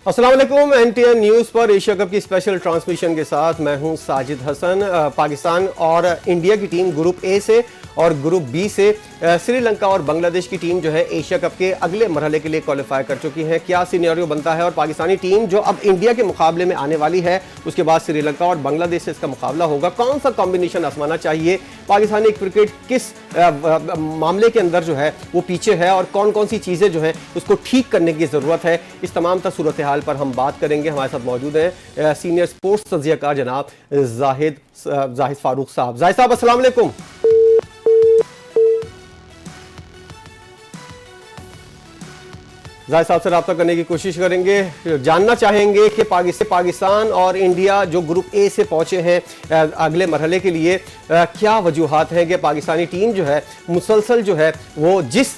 अस्सलाम वालेकुम। NTN news पर एशिया कप की स्पेशल ट्रांसमिशन के साथ मैं हूं साजिद हसन। पाकिस्तान और इंडिया की टीम ग्रुप ए से और ग्रुप बी से श्रीलंका और बांग्लादेश की टीम जो है एशिया कप के अगले मरहले के लिए क्वालिफाई कर चुकी है। क्या सिनेरियो बनता है और पाकिस्तानी टीम जो अब इंडिया के मुकाबले में आने वाली है, उसके बाद श्रीलंका और बांग्लादेश से इसका मुकाबला होगा, कौन सा कॉम्बिनेशन आजमाना चाहिए, पाकिस्तानी क्रिकेट किस मामले के अंदर जो है वो पीछे है और कौन कौन सी चीज़ें जो है उसको ठीक करने की ज़रूरत है, इस तमाम सूरत हाल पर हम बात करेंगे। हमारे साथ मौजूद हैं सीनियर स्पोर्ट्स तज्जियाकार जनाब जाहिद फारूक साहब। जाहिद साहब अस्सलाम वालेकुम। जाहिद साहब से रब्ता करने की कोशिश करेंगे, जानना चाहेंगे कि पाकिस्तान और इंडिया जो ग्रुप ए से पहुंचे हैं अगले मरहले के लिए, क्या वजूहात हैं कि पाकिस्तानी टीम जो है मुसलसल जो है वो जिस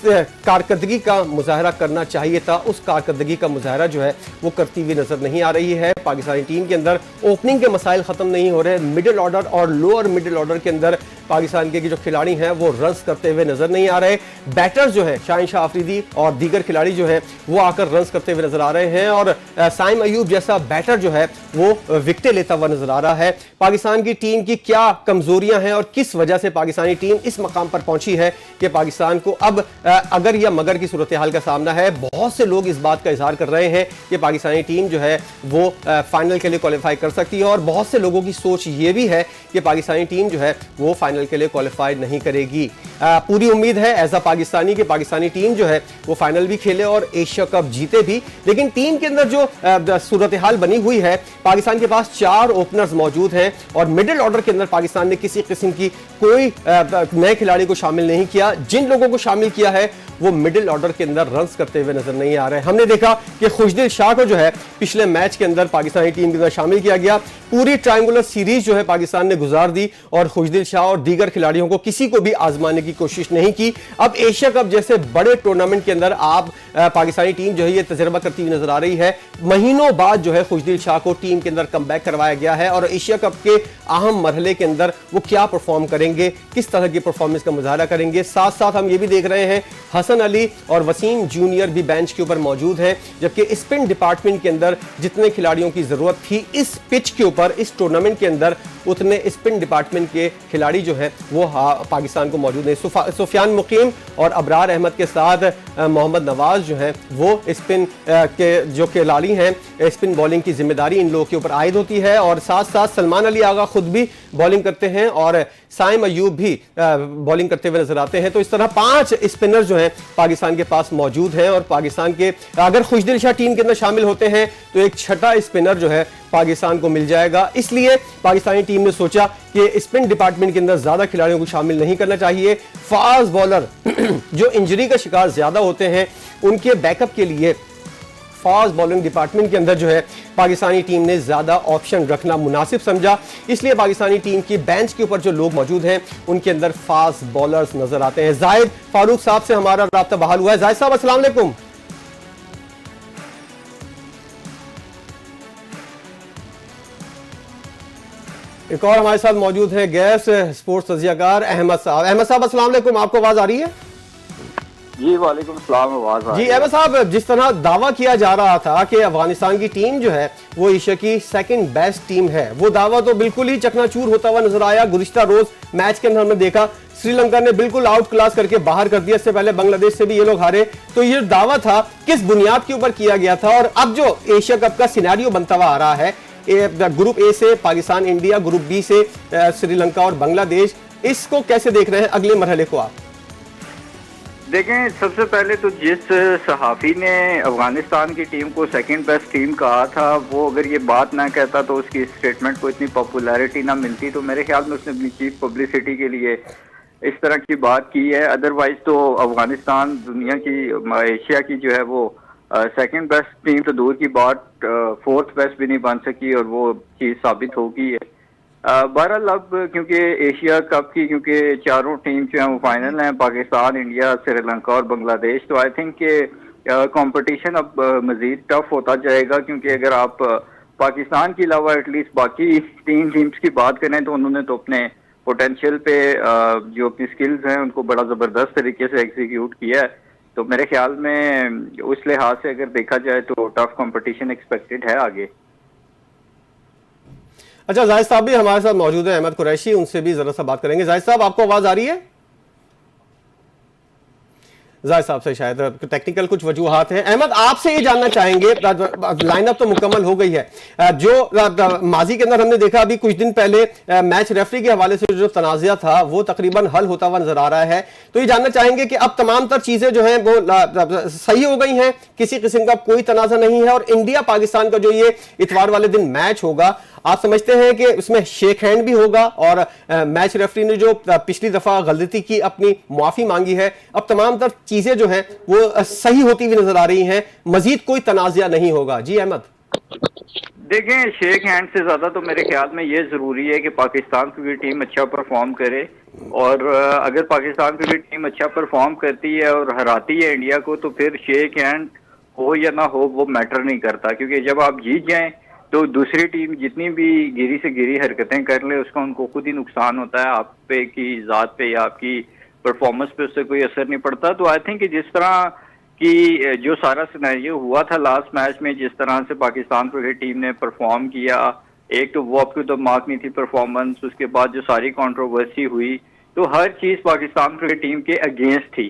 कारकर्दगी का मुजाहरा करना चाहिए था उस कारकर्दगी का मुजाहरा जो है वो करती हुई नजर नहीं आ रही है। पाकिस्तानी टीम के अंदर ओपनिंग के मसाइल ख़त्म नहीं हो रहे, मिडिल ऑर्डर और लोअर मिडिल ऑर्डर के अंदर पाकिस्तान के जो खिलाड़ी हैं वो रन्स करते हुए नजर नहीं आ रहे। बैटर्स जो है शाहिन शाह अफरीदी और दीगर खिलाड़ी जो है वो आकर रन्स करते हुए नजर आ रहे हैं और साइम अयूब जैसा बैटर जो है वो विकेटें लेता हुआ नजर आ रहा है। पाकिस्तान की टीम की क्या कमजोरियां हैं और किस वजह से पाकिस्तानी टीम इस मकाम पर पहुंची है कि पाकिस्तान को अब अगर या मगर की सूरत हाल का सामना है। बहुत से लोग इस बात का इजहार कर रहे हैं कि पाकिस्तानी टीम जो है वो फाइनल के लिए क्वालिफाई कर सकती है और बहुत से लोगों की सोच ये भी है कि पाकिस्तानी टीम जो है वो फाइनल के लिए क्वालिफाई नहीं करेगी। पूरी उम्मीद है एज अ पाकिस्तानी कि पाकिस्तानी टीम जो है वो फाइनल भी खेले और एशिया कप जीते भी। लेकिन टीम के अंदर जो सूरत हाल बनी हुई है, पाकिस्तान के पास 4 ओपनर्स मौजूद हैं और मिडिल ऑर्डर के अंदर पाकिस्तान ने किसी किस्म की कोई नए खिलाड़ी को शामिल नहीं किया। जिन लोगों को शामिल किया है वो मिडिल ऑर्डर के अंदर रन्स करते हुए नजर नहीं आ रहे। हमने देखा कि खुशदिल शाह को जो है पिछले मैच के अंदर पाकिस्तानी टीम के अंदर शामिल किया गया। पूरी ट्रायंगुलर सीरीज जो है पाकिस्तान ने गुजार दी और खुशदिल शाह और दीगर खिलाड़ियों को किसी को भी आजमाने की कोशिश नहीं की। अब एशिया कप जैसे बड़े टूर्नामेंट के अंदर आप पाकिस्तानी टीम जो है ये तजर्बा करती हुई नजर आ रही है। महीनों बाद जो है खुशदिल शाह को टीम के अंदर कमबैक करवाया गया है और एशिया कप के अहम मरहले के अंदर वो क्या परफॉर्म करेंगे, किस तरह की परफॉर्मेंस का मुजाहरा करेंगे। साथ साथ हम ये भी देख रहे हैं हसन अली और वसीम जूनियर भी बेंच के ऊपर मौजूद हैं, जबकि स्पिन डिपार्टमेंट के अंदर जितने खिलाड़ियों की जरूरत थी इस पिच के ऊपर इस टूर्नामेंट के अंदर उतने स्पिन डिपार्टमेंट के खिलाड़ी जो हैं वो पाकिस्तान को मौजूद हैं। सुफियान मुकीम और अबरार अहमद के साथ मोहम्मद नवाज जो हैं वो स्पिन के जो खिलाड़ी हैं, स्पिन बॉलिंग की जिम्मेदारी इन लोगों के ऊपर आयद होती है और साथ साथ सलमान अली आगा खुद भी बॉलिंग करते हैं और साइम अयूब भी बॉलिंग करते हुए नजर आते हैं। तो इस तरह 5 स्पिनर जो हैं पाकिस्तान के पास मौजूद हैं और पाकिस्तान के अगर खुशदिल शाह टीम के अंदर शामिल होते हैं तो एक छठा स्पिनर जो है पाकिस्तान को मिल जाएगा। इसलिए पाकिस्तानी टीम ने सोचा कि स्पिन डिपार्टमेंट के अंदर ज्यादा खिलाड़ियों को शामिल नहीं करना चाहिए। फास्ट बॉलर जो इंजरी का शिकार ज्यादा होते हैं उनके बैकअप के लिए फास्ट बॉलिंग डिपार्टमेंट के अंदर जो है पाकिस्तानी टीम ने ज्यादा ऑप्शन रखना मुनासिब समझा। इसलिए पाकिस्तानी टीम की बेंच के ऊपर जो लोग मौजूद हैं उनके अंदर फास्ट बॉलर्स नजर आते हैं। जाहिद फारूक साहब से हमारा राब्ता बहाल हुआ है। जाहिद साहब अस्सलाम वालेकुम। एक और हमारे साथ मौजूद है गैस स्पोर्ट्स तज्जियाकार अहमद साहब। अहमद साहब अस्सलाम वालेकुम, आपको आवाज आ रही है? जी वालेकुम सलाम। आवाज आ रही है जी अहमद साहब, जिस तरह दावा किया जा रहा था कि अफगानिस्तान की टीम जो है वो एशिया की सेकंड बेस्ट टीम है, वो दावा तो बिल्कुल ही चकनाचूर होता हुआ नजर आया। गुज़िश्ता रोज मैच के अंदर हमने देखा श्रीलंका ने बिल्कुल आउट क्लास करके बाहर कर दिया। इससे पहले बांग्लादेश से भी ये लोग हारे। तो ये दावा था किस बुनियाद के ऊपर किया गया था और अब जो एशिया कप का सिनेरियो बनता हुआ आ रहा है, ग्रुप ए से पाकिस्तान इंडिया, ग्रुप बी से श्रीलंका और बांग्लादेश, इसको कैसे देख रहे हैं अगले मरहले को आप? देखें, सबसे पहले तो जिस सहाफ़ी ने अफगानिस्तान की टीम को सेकंड बेस्ट टीम कहा था वो अगर ये बात ना कहता तो उसकी स्टेटमेंट को इतनी पॉपुलैरिटी ना मिलती। तो मेरे ख्याल में उसने अपनी चीफ पब्लिसिटी के लिए इस तरह की बात की है। अदरवाइज तो अफगानिस्तान दुनिया की एशिया की जो है वो सेकंड बेस्ट टीम तो दूर की बात, फोर्थ बेस्ट भी नहीं बन सकी और वो चीज़ साबित होगी है। बहरहाल अब क्योंकि एशिया कप की क्योंकि 4 टीम जो हैं वो फाइनल हैं, पाकिस्तान, इंडिया, श्रीलंका और बांग्लादेश, तो आई थिंक कि कंपटीशन अब मज़ीद टफ होता जाएगा। क्योंकि अगर आप पाकिस्तान के अलावा एटलीस्ट बाकी 3 टीम्स की बात करें तो उन्होंने तो अपने पोटेंशियल पे जो अपनी स्किल्स हैं उनको बड़ा ज़बरदस्त तरीके से एग्जीक्यूट किया है। तो मेरे ख्याल में उस लिहाज से अगर देखा जाए तो टफ कंपटीशन एक्सपेक्टेड है आगे। अच्छा, जाहिद साहब भी हमारे साथ मौजूद है, अहमद कुरैशी, उनसे भी जरा सा बात करेंगे। जाहिद साहब, आपको आवाज आ रही है? जाहिद साहब से शायद टेक्निकल कुछ वजूहात हैं। अहमद, आपसे ये जानना चाहेंगे, लाइनअप तो मुकम्मल हो गई है, जो माजी के अंदर हमने देखा अभी कुछ दिन पहले मैच रेफरी के हवाले से जो तनाज़ा था वो तकरीबन हल होता हुआ नजर आ रहा है, तो ये जानना चाहेंगे कि अब तमाम तर चीजें जो हैं वो सही हो गई हैं, किसी किस्म का कोई तनाज़ा नहीं है, और इंडिया पाकिस्तान का जो ये इतवार वाले दिन मैच होगा, आप समझते हैं कि इसमें शेक हैंड भी होगा, और मैच रेफरी ने जो पिछली दफा गलती की अपनी माफी मांगी है, अब तमाम तर चीजें जो हैं वो सही होती हुई नजर आ रही हैं, मजीद कोई तनाज़ा नहीं होगा? जी अहमद। देखें, शेक हैंड से ज्यादा तो मेरे ख्याल में ये जरूरी है कि पाकिस्तान की टीम अच्छा परफॉर्म करे, और अगर पाकिस्तान की टीम अच्छा परफॉर्म करती है और हराती है इंडिया को, तो फिर शेक हैंड हो या ना हो वो मैटर नहीं करता, क्योंकि जब आप जीत जाएं तो दूसरी टीम जितनी भी गिरी से गिरी हरकतें कर ले उसका उनको खुद ही नुकसान होता है, आप पे की ज़ात पे या आपकी परफॉर्मेंस पे उससे कोई असर नहीं पड़ता। तो आई थिंक कि जिस तरह कि जो सारा सिनेरियो हुआ था लास्ट मैच में, जिस तरह से पाकिस्तान क्रिकेट टीम ने परफॉर्म किया, एक तो वो आपकी तो मार्क नहीं थी परफॉर्मेंस, उसके बाद जो सारी कंट्रोवर्सी हुई, तो हर चीज़ पाकिस्तान क्रिकेट टीम के अगेंस्ट थी।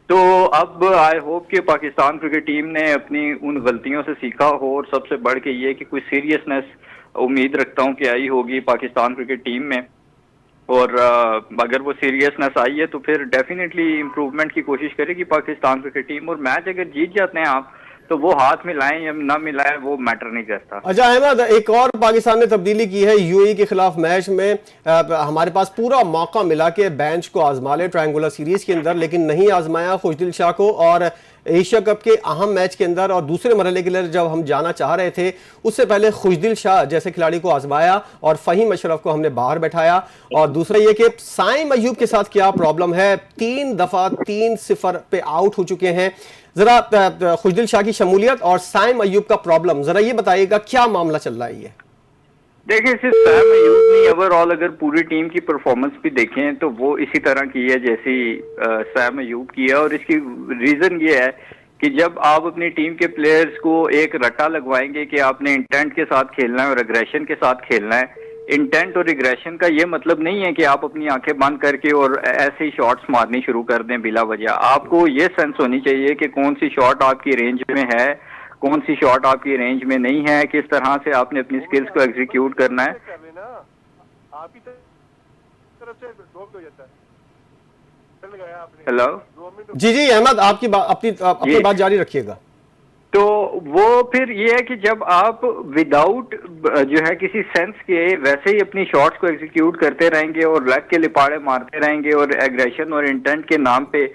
तो अब आई होप कि पाकिस्तान क्रिकेट टीम ने अपनी उन गलतियों से सीखा हो, और सबसे बढ़ के ये कि कोई सीरियसनेस उम्मीद रखता हूँ कि आई होगी पाकिस्तान क्रिकेट टीम में, और अगर वो सीरियसनेस आई है तो फिर डेफिनेटली इम्प्रूवमेंट की कोशिश करेगी पाकिस्तान क्रिकेट टीम, और मैच अगर जीत जाते हैं आप तो वो हाथ मिलाएं या ना मिलाएं वो मैटर नहीं करता। अच्छा अहमद, एक और पाकिस्तान ने तब्दीली की है यूएई के खिलाफ मैच में, हमारे पास पूरा मौका मिला कि बेंच को आजमा ले ट्रायंगुलर सीरीज के अंदर, लेकिन नहीं आजमाया खुशदिल शाह को, और एशिया कप के अहम मैच के अंदर और दूसरे मरहले के लिए जब हम जाना चाह रहे थे उससे पहले खुशदिल शाह जैसे खिलाड़ी को आजमाया और फहीम अशरफ को हमने बाहर बैठाया। और दूसरा ये कि साइम अयूब के साथ क्या प्रॉब्लम है, 3 दफा 3-0 पे आउट हो चुके हैं। जरा खुशदिल शाह की शमूलियत और साइम अयूब का प्रॉब्लम जरा ये बताइएगा, क्या मामला चल रहा है ये? देखिए, सिर्फ सैम अयूब नहीं, ओवरऑल अगर पूरी टीम की परफॉर्मेंस भी देखें तो वो इसी तरह की है जैसी सैम अयूब की है, और इसकी रीजन ये है कि जब आप अपनी टीम के प्लेयर्स को एक रट्टा लगवाएंगे कि आपने इंटेंट के साथ खेलना है और एग्रेशन के साथ खेलना है, इंटेंट और एग्रेशन का ये मतलब नहीं है कि आप अपनी आंखें बंद करके और ऐसे ही शॉट्स मारनी शुरू कर दें बिला वजह। आपको ये सेंस होनी चाहिए कि कौन सी शॉट आपकी रेंज में है, कौन सी शॉट आपकी रेंज में नहीं है, किस तरह से आपने अपनी स्किल्स को एग्जीक्यूट करना है। हेलो जी जी अहमद, आपकी अपनी बात जारी रखिएगा। तो वो फिर ये है कि जब आप विदाउट जो है किसी सेंस के वैसे ही अपनी शॉट्स को एग्जीक्यूट करते रहेंगे और लेग के लिपाड़े मारते रहेंगे और एग्रेशन और इंटेंट के नाम पे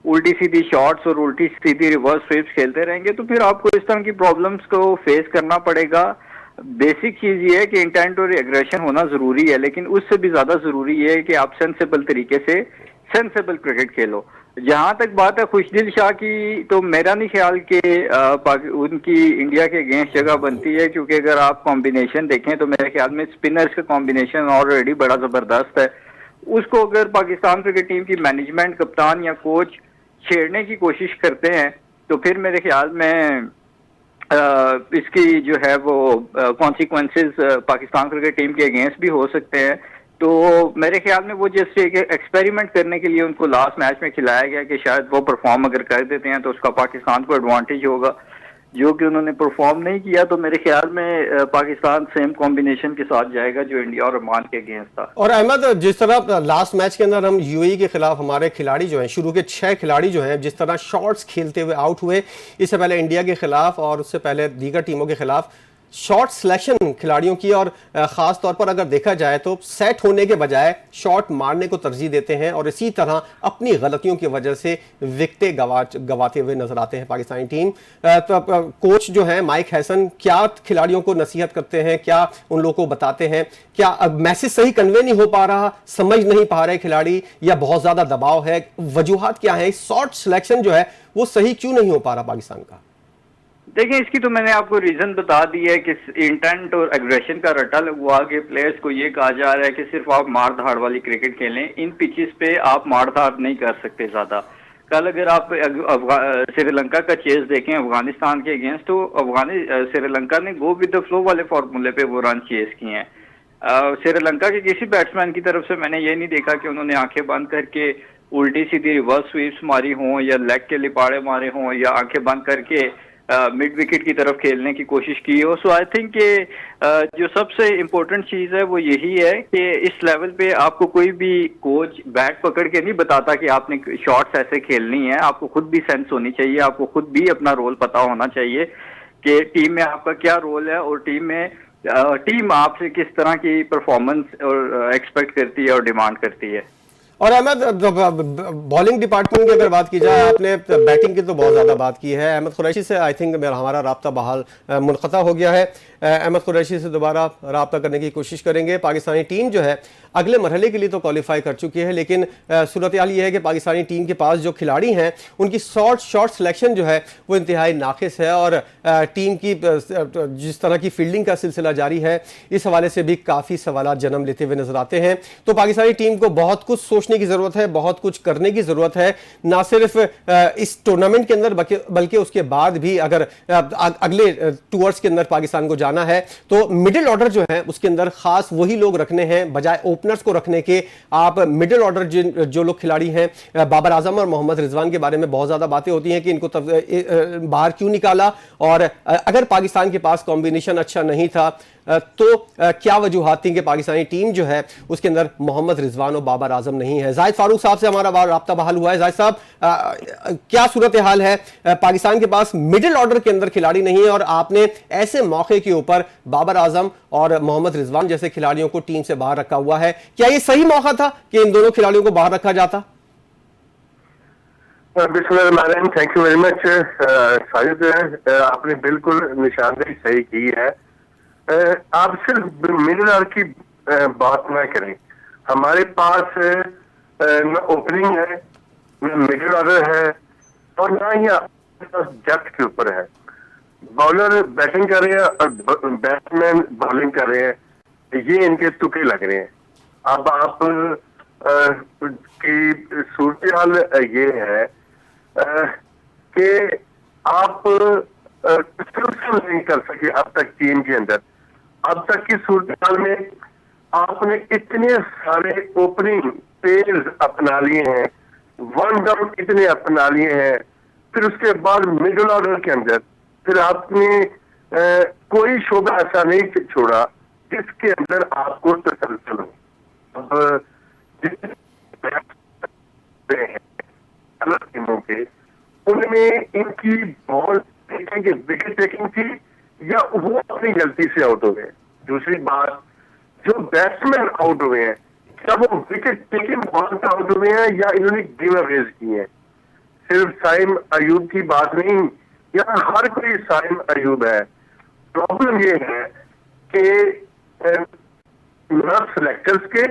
उल्टी सीधी शॉट्स और उल्टी सीधी रिवर्स स्वीप्स खेलते रहेंगे, तो फिर आपको इस तरह की प्रॉब्लम्स को फेस करना पड़ेगा। बेसिक चीज ये है कि इंटेंट और एग्रेशन होना जरूरी है, लेकिन उससे भी ज्यादा जरूरी है कि आप सेंसेबल तरीके से सेंसेबल क्रिकेट खेलो। जहां तक बात है खुशदिल शाह की, तो मेरा नहीं ख्याल कि उनकी इंडिया के अगेंस्ट जगह बनती है, क्योंकि अगर आप कॉम्बिनेशन देखें तो मेरे ख्याल में स्पिनर्स का कॉम्बिनेशन ऑलरेडी बड़ा जबरदस्त है। उसको अगर पाकिस्तान क्रिकेट टीम की मैनेजमेंट, कप्तान या कोच छेड़ने की कोशिश करते हैं तो फिर मेरे ख्याल में इसकी जो है वो कॉन्सिक्वेंसेस पाकिस्तान क्रिकेट टीम के अगेंस्ट भी हो सकते हैं। तो मेरे ख्याल में वो जैसे एक्सपेरिमेंट करने के लिए उनको लास्ट मैच में खिलाया गया कि शायद वो परफॉर्म अगर कर देते हैं तो उसका पाकिस्तान को एडवांटेज होगा, जो कि उन्होंने परफॉर्म नहीं किया। तो मेरे ख्याल में पाकिस्तान सेम कॉम्बिनेशन के साथ जाएगा जो इंडिया और ओमान के अगेंस्ट था। और अहमद, जिस तरह लास्ट मैच के अंदर हम यूएई के खिलाफ हमारे खिलाड़ी जो हैं, शुरू के 6 खिलाड़ी जो हैं जिस तरह शॉट्स खेलते हुए आउट हुए, इससे पहले इंडिया के खिलाफ और उससे पहले दीगर टीमों के खिलाफ शॉट सिलेक्शन खिलाड़ियों की, और ख़ास तौर पर अगर देखा जाए तो सेट होने के बजाय शॉट मारने को तरजीह देते हैं और इसी तरह अपनी गलतियों की वजह से विकेटें गवाते हुए नजर आते हैं पाकिस्तानी टीम। तो कोच जो है माइक हैसन क्या खिलाड़ियों को नसीहत करते हैं, क्या उन लोगों को बताते हैं, क्या मैसेज सही कन्वे नहीं हो पा रहा, समझ नहीं पा रहे खिलाड़ी, या बहुत ज़्यादा दबाव है, वजूहात क्या है, शॉट सिलेक्शन जो है वो सही क्यों नहीं हो पा रहा पाकिस्तान का? देखिए, इसकी तो मैंने आपको रीजन बता दी है कि इंटेंट और एग्रेशन का रट्टा लगवा के प्लेयर्स को ये कहा जा रहा है कि सिर्फ आप मार धाड़ वाली क्रिकेट खेलें। इन पिचेस पे आप मार धाड़ नहीं कर सकते ज्यादा, कल अगर आप श्रीलंका का चेस देखें अफगानिस्तान के अगेंस्ट, तो श्रीलंका ने गो विद द फ्लो वाले फॉर्मूले पे वो रन चेस किए हैं। श्रीलंका के किसी बैट्समैन की तरफ से मैंने ये नहीं देखा कि उन्होंने आंखें बंद करके उल्टी सीधी रिवर्स स्वीप्स मारी हों या लेग के लिपाड़े मारे हों या आंखें बंद करके मिड विकेट की तरफ खेलने की कोशिश की हो। सो आई थिंक कि जो सबसे इम्पोर्टेंट चीज़ है वो यही है कि इस लेवल पे आपको कोई भी कोच बैट पकड़ के नहीं बताता कि आपने शॉट्स ऐसे खेलनी है। आपको खुद भी सेंस होनी चाहिए, आपको खुद भी अपना रोल पता होना चाहिए कि टीम में आपका क्या रोल है और टीम आपसे किस तरह की परफॉर्मेंस और एक्सपेक्ट करती है और डिमांड करती है। और अहमद, बॉलिंग डिपार्टमेंट की अगर बात की जाए, आपने बैटिंग की तो बहुत ज़्यादा बात की है। अहमद कुरैशी से आई थिंक हमारा राब्ता बहाल मुनक़ता हो गया है। अहमद कुरैशी से दोबारा राब्ता करने की कोशिश करेंगे। पाकिस्तानी टीम जो है अगले मरहले के लिए तो क्वालिफाई कर चुकी है, लेकिन सूरत हाल ये है कि पाकिस्तानी टीम के पास जो खिलाड़ी हैं उनकी शॉर्ट सिलेक्शन जो है वो इंतहाई नाक़िस है और टीम की जिस तरह की फील्डिंग का सिलसिला जारी है इस हवाले से भी काफ़ी सवाल जन्म लेते हुए नजर आते हैं। तो पाकिस्तानी टीम को बहुत कुछ सोचने की ज़रूरत है, बहुत कुछ करने की ज़रूरत है, ना सिर्फ इस टूर्नामेंट के अंदर बल्कि उसके बाद भी अगर अगले टूर्स के अंदर पाकिस्तान को जाना है तो मिडिल ऑर्डर जो है उसके अंदर खास वही लोग रखने हैं बजाय ओपनर्स को रखने के। आप मिडिल ऑर्डर जो लोग खिलाड़ी हैं, बाबर आजम और मोहम्मद रिजवान के बारे में बहुत ज्यादा बातें होती हैं कि इनको बाहर क्यों निकाला, और अगर पाकिस्तान के पास कॉम्बिनेशन अच्छा नहीं था तो क्या वजूहात थी कि पाकिस्तानी टीम जो है उसके अंदर मोहम्मद रिजवान और बाबर आजम नहीं है। जाहिद फारूक साहब से हमारा राब्ता बहाल हुआ है। जाहिद साहब, क्या सूरत हाल है? पाकिस्तान के पास मिडिल ऑर्डर के अंदर खिलाड़ी नहीं है और आपने ऐसे मौके के ऊपर बाबर आजम और मोहम्मद रिजवान जैसे खिलाड़ियों को टीम से बाहर रखा हुआ है। क्या ये सही मौका था कि इन दोनों खिलाड़ियों को बाहर रखा जाता? Thank you very much Sajid, आपने बिल्कुल निशानदेही सही की है। आप सिर्फ मिडिल ऑर्डर की बात ना करें। हमारे पास न ओपनिंग है, न मिडिल ऑर्डर है और ना ही डेप्थ के ऊपर है। बॉलर बैटिंग कर रहे हैं और बैट्समैन बॉलिंग कर रहे हैं, ये इनके तुक्के लग रहे हैं। अब आप की सूरत हाल ये है कि आप नहीं कर सके अब तक टीम के अंदर। अब तक की सूरत हाल में आपने इतने सारे ओपनिंग पेयर्स अपना लिए हैं, वन डाउन इतने अपना लिए हैं, फिर उसके बाद मिडिल ऑर्डर के अंदर फिर आपने कोई शोबा ऐसा नहीं छोड़ा जिसके अंदर आपको तसलसल हो। अब अलग टीमों के उनमें इनकी बॉल देखेंगे विकेट टेकिंग थी या वो अपनी गलती से आउट हो गए। दूसरी बात, जो बैट्समैन आउट हुए हैं क्या वो विकेट टेकिंग बॉल से आउट हुए हैं या इन्होंने गिव अवेज की है। सिर्फ साइम अयूब की बात नहीं, यहाँ हर कोई साइम अयूब है। प्रॉब्लम ये है कि ना सिलेक्टर्स के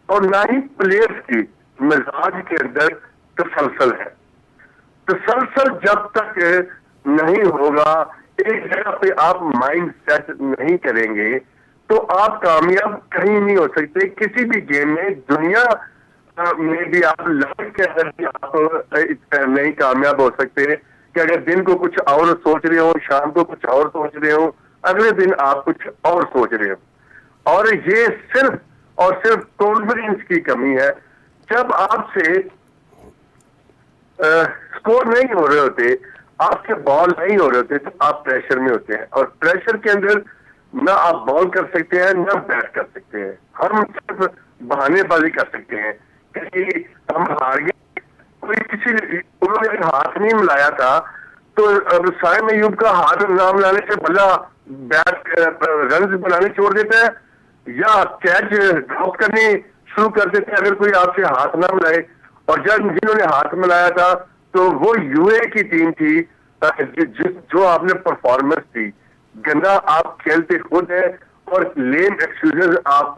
और ना ही प्लेयर्स की मिजाज के अंदर तसलसल है। तसलसल जब तक नहीं होगा, एक जगह पे आप माइंड सेट नहीं करेंगे तो आप कामयाब कहीं नहीं हो सकते किसी भी गेम में। दुनिया में भी आप लाइफ के अंदर भी आप नहीं कामयाब हो सकते कि अगर दिन को कुछ और सोच रहे हो, शाम को कुछ और सोच रहे हो, अगले दिन आप कुछ और सोच रहे हो। और ये सिर्फ और सिर्फ कॉन्फिडेंस की कमी है। जब आपसे स्कोर नहीं हो रहे होते, आपके बॉल नहीं हो रहे होते, तो आप प्रेशर में होते हैं और प्रेशर के अंदर ना आप बॉल कर सकते हैं ना बैट कर सकते हैं। हम सिर्फ बहानेबाजी कर सकते हैं कि हम हार गए, कोई किसी उन्होंने हाथ नहीं मिलाया था तो साइम अयूब का हाथ ना मिलाने से भला बैट रन बनाने छोड़ देता है या कैच ड्रॉप करनी शुरू कर देते हैं अगर कोई आपसे हाथ ना मिलाए। और जब जिन्होंने हाथ मिलाया था तो वो यूए की टीम थी जो आपने परफॉर्मेंस दी। गंदा आप खेलते खुद है और लेम एक्सक्यूजेस आप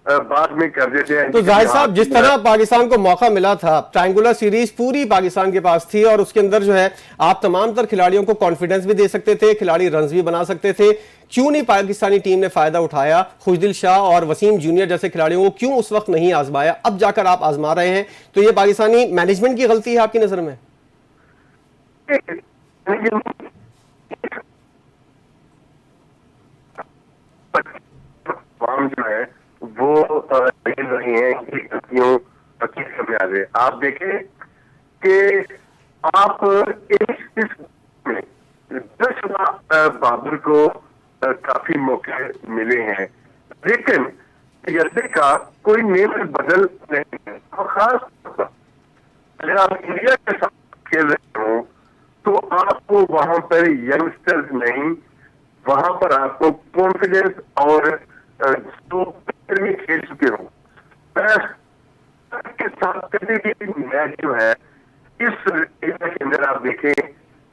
बाद में कर देते हैं। तो जाहिर साहब, जिस तरह पाकिस्तान को मौका मिला था, ट्रायंगुलर सीरीज पूरी पाकिस्तान के पास थी और उसके अंदर जो है आप तमाम तर खिलाड़ियों को कॉन्फिडेंस भी दे सकते थे, खिलाड़ी रन्स भी बना सकते थे, क्यों नहीं पाकिस्तानी टीम ने फायदा उठाया? खुशदिल शाह और वसीम जूनियर जैसे खिलाड़ियों को क्यों उस वक्त नहीं आजमाया? अब जाकर आप आजमा रहे हैं, तो ये पाकिस्तानी मैनेजमेंट की गलती है आपकी नजर में? जो है वो रही है कि गलतियों की सामने आ गए। आप देखें कि आप इस में 10 बाबर को काफी मौके मिले हैं, लेकिन तजर्बे का कोई नियम बदल नहीं है। और खास अगर आप इंडिया के साथ खेल रहे हो तो आपको वहां पर यंगस्टर्स नहीं, वहां पर आपको कॉन्फिडेंस और जो में खेल चुके हो के साथ कभी भी मैच जो है इस एरिया के अंदर आप देखें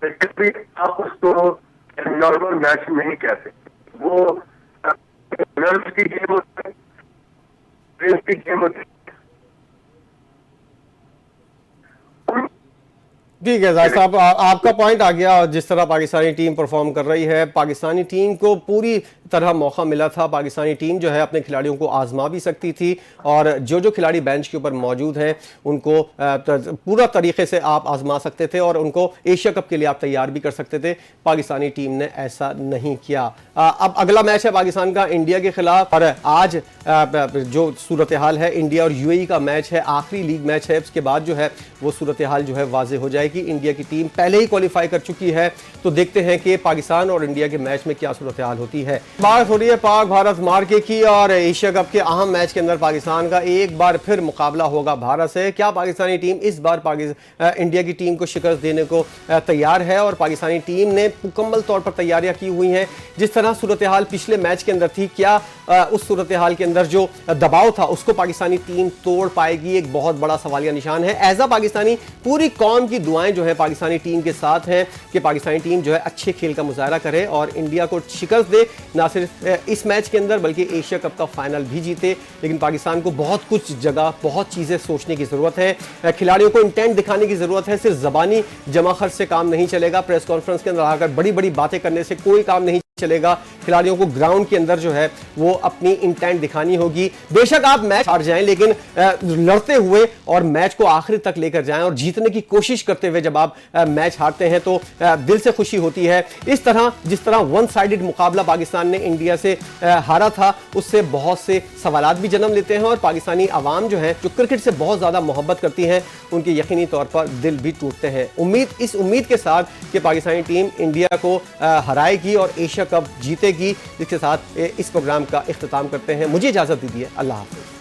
कभी आप उसको नॉर्मल मैच नहीं कहते। वो नर्व्स की गेम होती है, ब्रेन की गेम होती है। ठीक है जाहिद साहब, आपका पॉइंट आ गया। जिस तरह पाकिस्तानी टीम परफॉर्म कर रही है, पाकिस्तानी टीम को पूरी तरह मौका मिला था, पाकिस्तानी टीम जो है अपने खिलाड़ियों को आजमा भी सकती थी और जो खिलाड़ी बेंच के ऊपर मौजूद हैं उनको पूरा तरीके से आप आजमा सकते थे और उनको एशिया कप के लिए आप तैयार भी कर सकते थे। पाकिस्तानी टीम ने ऐसा नहीं किया। अब अगला मैच है पाकिस्तान का इंडिया के खिलाफ और आज जो सूरत हाल है, इंडिया और यूएई का मैच है, आखिरी लीग मैच है। उसके बाद जो है वो सूरत हाल जो है वाजे हो जाएगी। इंडिया की टीम पहले ही क्वालिफाई कर चुकी है, तो देखते हैं कि पाकिस्तान और इंडिया के मैच में क्या सूरत हाल होती है। बात हो रही है पाक भारत मार्के की और एशिया कप के अहम मैच के अंदर पाकिस्तान का एक बार फिर मुकाबला होगा भारत से। क्या पाकिस्तानी टीम इस बार इंडिया की टीम को शिकस्त देने को तैयार है? और पाकिस्तानी टीम ने मुकम्मल तौर पर तैयारियां की हुई हैं। जिस तरह सूरत हाल पिछले मैच के अंदर थी, क्या उस सूरत हाल के अंदर जो दबाव था उसको पाकिस्तानी टीम तोड़ पाएगी? एक बहुत बड़ा सवालिया निशान है। एज अ पाकिस्तानी पूरी कौम की दुआएं जो है पाकिस्तानी टीम के साथ हैं कि पाकिस्तानी टीम जो है अच्छे खेल का मुजाहरा करे और इंडिया को शिकस्त दे, ना सिर्फ इस मैच के अंदर बल्कि एशिया कप का फाइनल भी जीते। लेकिन पाकिस्तान को बहुत कुछ जगह बहुत चीज़ें सोचने की ज़रूरत है, खिलाड़ियों को इंटेंट दिखाने की ज़रूरत है। सिर्फ ज़बानी जमा खर्च से काम नहीं चलेगा, प्रेस कॉन्फ्रेंस के अंदर आकर बड़ी बड़ी बातें करने से कोई काम नहीं चलेगा। खिलाड़ियों को ग्राउंड के अंदर जो है वो अपनी इंटेंट दिखानी होगी। बेशक आप मैच हार जाएं, लेकिन लड़ते हुए और मैच को आखिर तक लेकर जाएं और जीतने की कोशिश करते हुए जब आप मैच हारते हैं तो दिल से खुशी होती है। इस तरह जिस तरह वन साइडेड मुकाबला पाकिस्तान ने इंडिया से हारा था, उससे बहुत से सवालात भी जन्म लेते हैं और पाकिस्तानी अवाम जो है जो क्रिकेट से बहुत ज़्यादा मोहब्बत करती हैं, उनके यकीनी तौर पर दिल भी टूटते हैं। इस उम्मीद के साथ कि पाकिस्तानी टीम इंडिया को हराएगी और एशिया कप जीतेगी, जिसके साथ इस प्रोग्राम का इख्तिताम करते हैं। मुझे इजाज़त दीजिए। अल्लाह हाफ़िज़।